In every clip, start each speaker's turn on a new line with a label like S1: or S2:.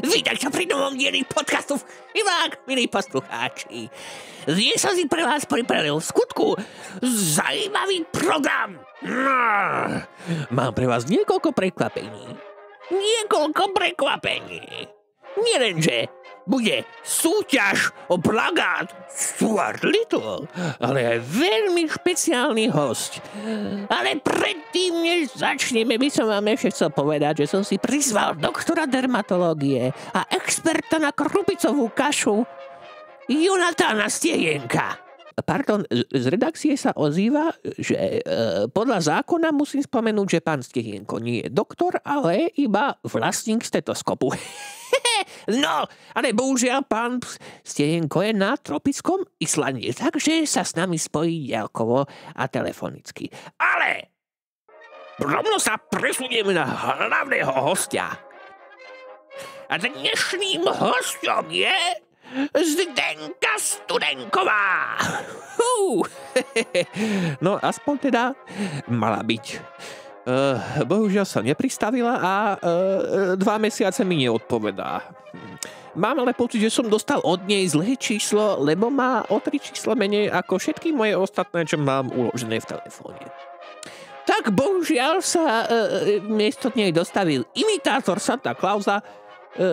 S1: Vítajte pri novom dieli podcastu Ivák, milí poslucháči. Dnes som si pre vás pripravil v skutku zaujímavý program. Mám pre vás niekoľko prekvapení. Nielenže bude súťaž o plagát Stuart Little, ale aj veľmi špeciálny hosť. Ale predtým, než začneme, by som vám ešte chcel povedať, že som si prizval doktora dermatológie a experta na krupicovú kašu Jonatána Stiejenka. Pardon, z redakcie sa ozýva, že podľa zákona musím spomenúť, že pán Stiejenko nie je doktor, ale iba vlastník stetoskopu. No, ale bohužiaľ pán Stiejenko je na tropickom Islande, takže sa s nami spojí diaľkovo a telefonicky. Ale rovno sa presunieme na hlavného hostia. A dnešným hosťom je Zdenka Studenková. No, aspoň teda mala byť. Bohužiaľ sa nepristavila a 2 mesiace mi neodpovedá. Mám ale pocit, že som dostal od nej zlé číslo, lebo má o 3 číslo menej ako všetky moje ostatné, čo mám uložené v telefóne. Tak bohužiaľ sa miesto nej dostavil imitátor Santa Clausa,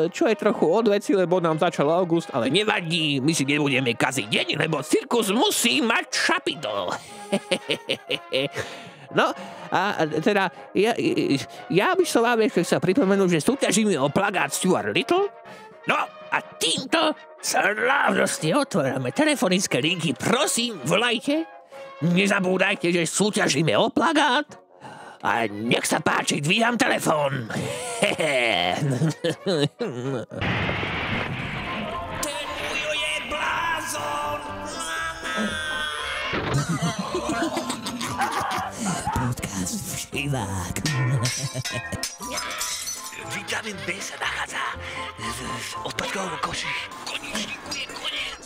S1: čo je trochu od veci, lebo nám začal august, ale nevadí, my si nebudeme kaziť deň, lebo cirkus musí mať šapidol. No, a teda, ja by som vám ešte chcel pripomenúť, že súťažíme o plagát Stuart Little. No, a týmto slávnostne otvárame telefonické linky. Prosím, volajte. Nezabúdajte, že súťažíme o plagát. A nech sa páči, dvíham telefón. Ten Ujo je blázon. Podcast Všivák. Vitamín B sa nachádza v odpadkovom koši. Konečníku je koniec.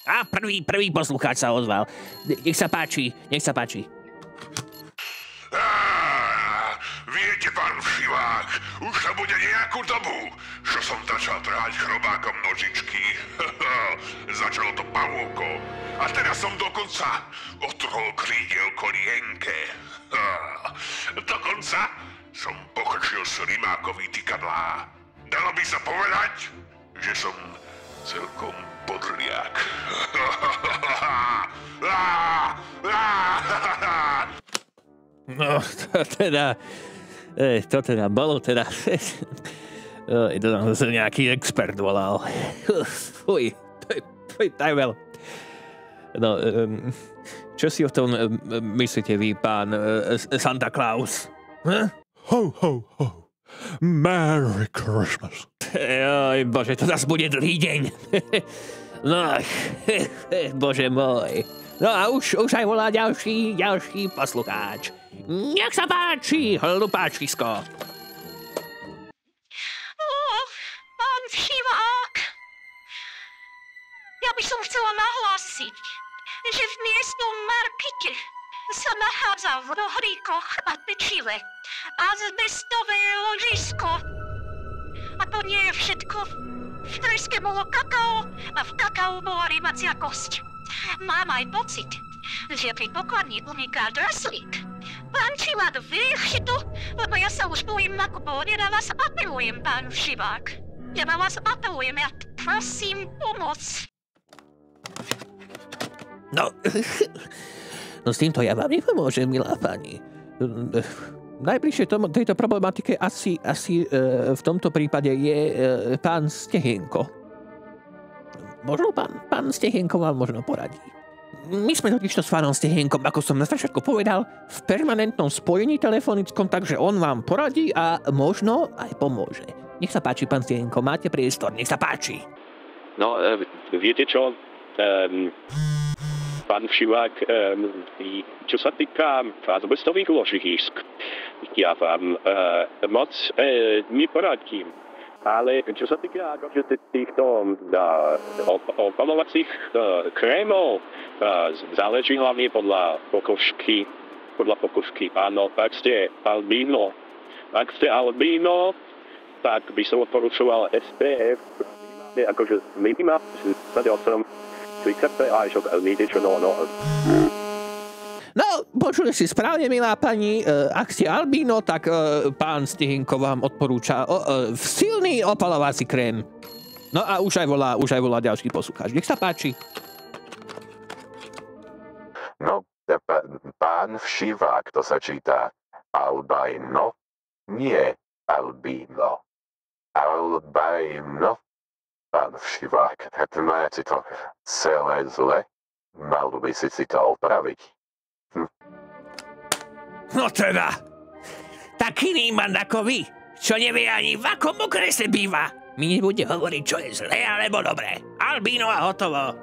S1: A prvý poslucháč sa ozval. Nech sa páči.
S2: Viete, pán Všivák, už to bude nejakú dobu, čo som začal trhať chrobákom nožičky. Začalo to pavúko. A teraz som dokonca otrhol krídielko Lienke. Dokonca som pokrčil slimákový tykadlá. Dalo by sa povedať, že som celkom podliak.
S1: No, to teda bolo teda... To nám zase nejaký expert volal. Fuj, to je veľ. No, čo si o tom myslíte vy, pán Santa Claus?
S3: Ho, ho, ho. Merry Christmas.
S1: Joj, bože, to zase bude dlhý deň. No, bože môj. No a už aj volá ďalší poslucháč. Nech sa páči, hlupáčisko.
S4: Pán Všivák, ja by som chcela nahlásiť, že v miestnom markete sa nachádza v rohlíkoch a pečive azbestové ložisko. A to nie je všetko. V treske bolo kakao a v kakao bola rybacia kosť. Mám aj pocit, že pri pokladni uniká draslík. Pán Čilad, vyriešte to, lebo ja sa už bojím nakupovať. Ja na vás apelujem, pán Všivák. Ja prosím pomoc.
S1: No s týmto ja vám nepomôžem, milá pani. Najbližšie tejto problematike asi v tomto prípade je pán Stiejenko. Možno pán Stiejenko vám možno poradí. My sme totižto s pánom Stiejenkom, ako som na začiatku povedal, v permanentnom spojení telefonickom, takže on vám poradí a možno aj pomôže. Nech sa páči, pán Stiejenko, máte priestor, nech sa páči.
S5: No, viete čo? Pán Všivák, čo sa týka azbestových ložisk, ja vám moc neporadím. Ale čo sa týka akože týchto opalovacích krémov, záleží hlavne podľa pokožky. Áno, ak ste albino, tak by som odporučoval SPF, akože minimálne 38, 30 až niečo, no.
S1: No, počuli si správne, milá pani, ak ste albíno, tak pán Stihinko vám odporúča silný opalovací krém. No a už aj volá ďalší poslucháč. Nech sa páči.
S6: No, pán Všivák, to sa číta albino? Nie, albino. Albino? Pán Všivák, máte to celé zle? Mal by si to opraviť.
S1: No teda, taký níman ako vy, čo nevie ani v akom okrese býva, mi nebude hovoriť, čo je zlé alebo dobré. Albíno a hotovo.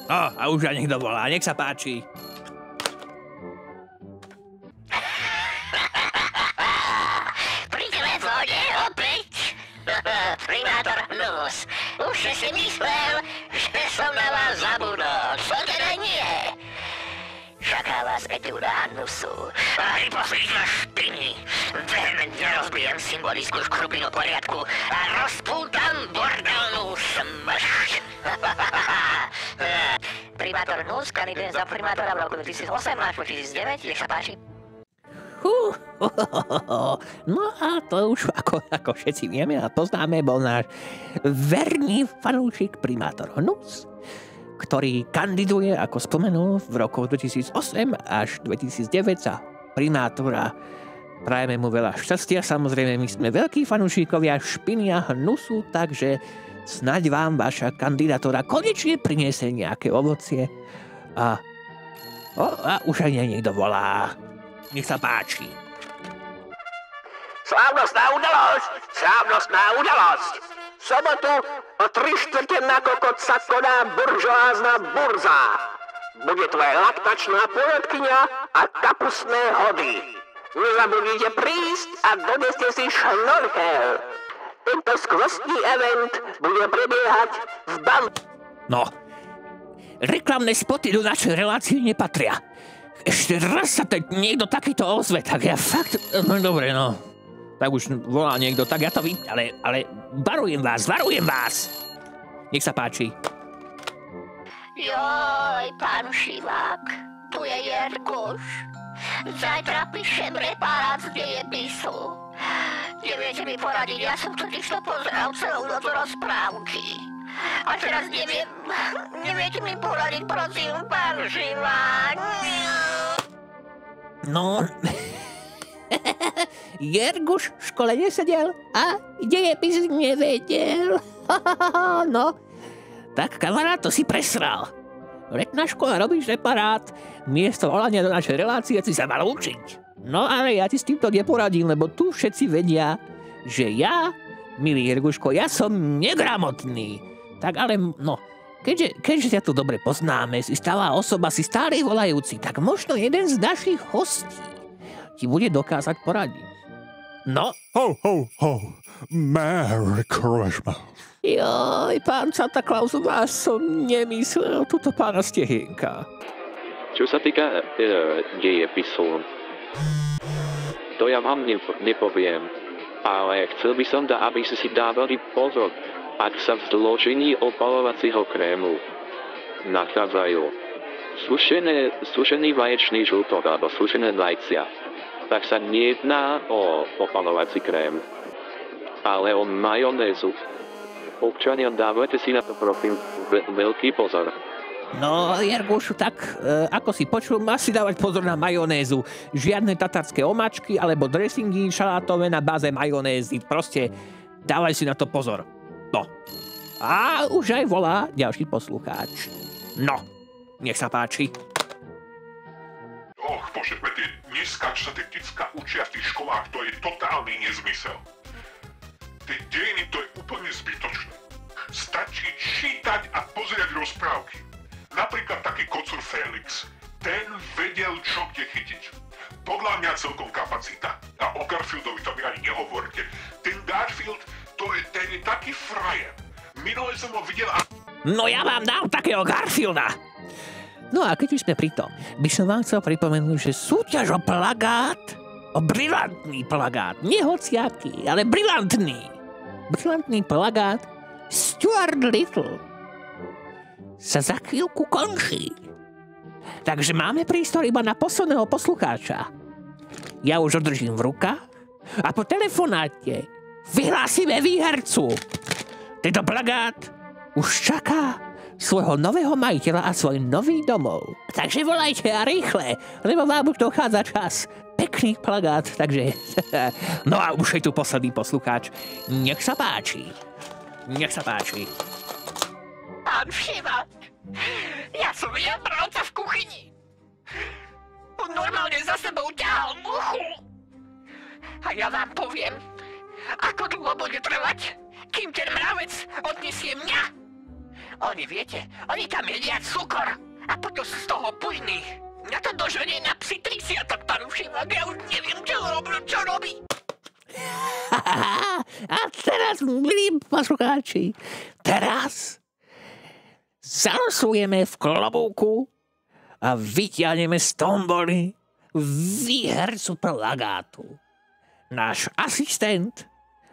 S1: No, a už aj niekto volá, nech sa páči.
S7: Pri telefóne opäť primátor Hnus. Už si myslel, že som na vás zabudol, čo teda nie. Čaká vás etúda Hnusu. A hypofízna špiny. Vehementne rozbijem symbolickú škrupinu poriadku a rozpútam bordelnú smršť. Primátor Hnus kandiduje za primátora v roku 2008 až 2009, nech sa páči.
S1: No a to už ako všetci vieme a poznáme, bol náš verný fanúšik primátor Hnus, ktorý kandiduje, ako spomenul, v roku 2008 až 2009 za primátora. Prajeme mu veľa šťastia, samozrejme my sme veľkí fanúšikovia špiny a Hnusu, takže snáď vám vaša kandidatúra konečne priniesie nejaké ovocie. A už aj niekto volá. Nech sa páči.
S8: Slávnostná udalosť! V sobotu o 3/4 na kokot sa koná buržoázna burza. Bude tu aj laktačná porodkyňa a kapustné hody. Nezabudnite prísť a doneste si šnorchel. Tento skvostný event bude prebiehať v
S1: No, reklamné spoty do našej relácie nepatria. Ešte raz sa niekto takýto ozve, tak ja fakt... No dobre, no. Tak už volá niekto, tak ja to vidím, ale varujem vás. Nech sa páči.
S7: Joj, pán Šivák, tu je Jerguš. Zajtra píšem reparát z dejepisu. Neviete mi poradiť, ja som totiž to pozeral celú noc rozprávky. A teraz neviete mi poradiť, prosím, pán Šivák.
S1: No... Jerguš v škole nesedel a dejepis nevedel. No, tak kamarát, to si presral. Letná škola, robíš reparát, miesto volania do našej relácie si sa mal učiť. No ale ja ti s týmto neporadím, lebo tu všetci vedia, že ja, milý Jerguško, ja som negramotný. Tak ale, no, keďže ťa tu dobre poznáme, si stála osoba, si stále volajúci, tak možno jeden z našich hostí ti bude dokázať poradiť. No?
S3: Ho, ho, ho. Merry Christmas.
S1: Joj, pán Santa Claus, vás som nemyslel, tuto pána Stehinka.
S5: Čo sa týka dejepisu, to ja vám nepoviem, ale chcel by som aby si dávali pozor, ak sa v zložení opalovacieho krému nachádzajú sušený vaječný žltok alebo sušené vajcia, tak sa nejedná o opalovací krém, ale o majonézu. Občania, dávajte si na to prosím veľký pozor.
S1: No, Jergušu, tak ako si počul, máš si dávať pozor na majonézu. Žiadne tatarské omáčky alebo dressingy šalátové na báze majonézy. Proste dávaj si na to pozor. No. A už aj volá ďalší poslucháč. No, nech sa páči.
S2: Och, bože, dneska, čo sa tie decka učia v tých školách, to je totálny nezmysel. Tie dejiny, to je úplne zbytočné. Stačí čítať a pozerať rozprávky. Napríklad taký kocúr Felix. Ten vedel, čo kde chytiť. Podľa mňa celkom kapacita. A o Garfieldovi to mi ani nehovorte. Ten Garfield, ten je taký frajer. Minule som ho videl a...
S1: No ja vám dám takého Garfielda. No a keď už sme pri tom, by som vám chcel pripomenúť, že súťaž o plagát, o brilantný plagát, nie hociaký, ale brilantný plagát Stuart Little sa za chvíľku končí. Takže máme prístor iba na posledného poslucháča. Ja už održím v rukách a po telefonáte vyhlásime výhercu. Tento plagát už čaká svojho nového majiteľa a svoj nový domov. Takže volajte a rýchle, lebo vám už dochádza čas. Pekný plagát, takže... No a už je tu posledný poslucháč. Nech sa páči. Nech sa páči.
S7: Pán Všivák, ja som jadrovca v kuchyni. On normálne za sebou ťahal muchu. A ja vám poviem, ako dlho bude trvať, kým ten mravec odniesie mňa. Oni, viete, oni tam jedia cukor a potom z toho bujný. Mňa to doženie na psi 30, pán Všivák, ja už neviem, čo robí.
S1: A teraz, milí poslucháči, teraz zalosujeme v klobúku a vyťahneme z tomboly výhercu plagátu. Náš asistent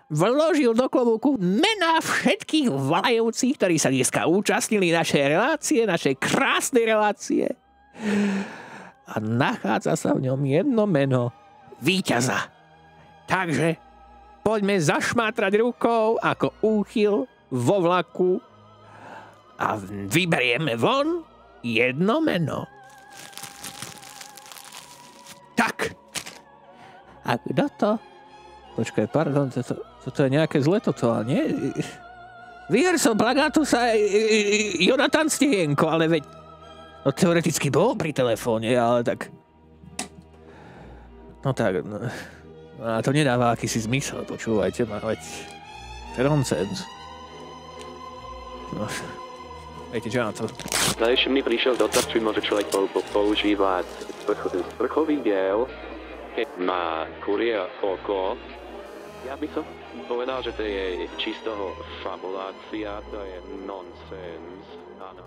S1: vložil do klobúku mená všetkých volajúcich, ktorí sa dneska účastnili našej krásnej relácie. A nachádza sa v ňom jedno meno víťaza. Takže poďme zašmátrať rukou ako úchyl vo vlaku a vyberieme von jedno meno. Tak. A kto to? Počkaj, pardon, toto je nejaké zle toto, ale nie? Výhercom plagátu sa Jonatan Stejenko, ale veď... No teoreticky bol pri telefóne, ale tak... No tak... No, a to nedáva akýsi zmysel, počúvajte ma, veď... To je nonsens. No, viete čo na to?
S5: Když mi přišel dotaz, či může člověk používat sprchový děl na kuriér oko, já bych povedal, že to je čisto fabulácia, to je nonsens, ano.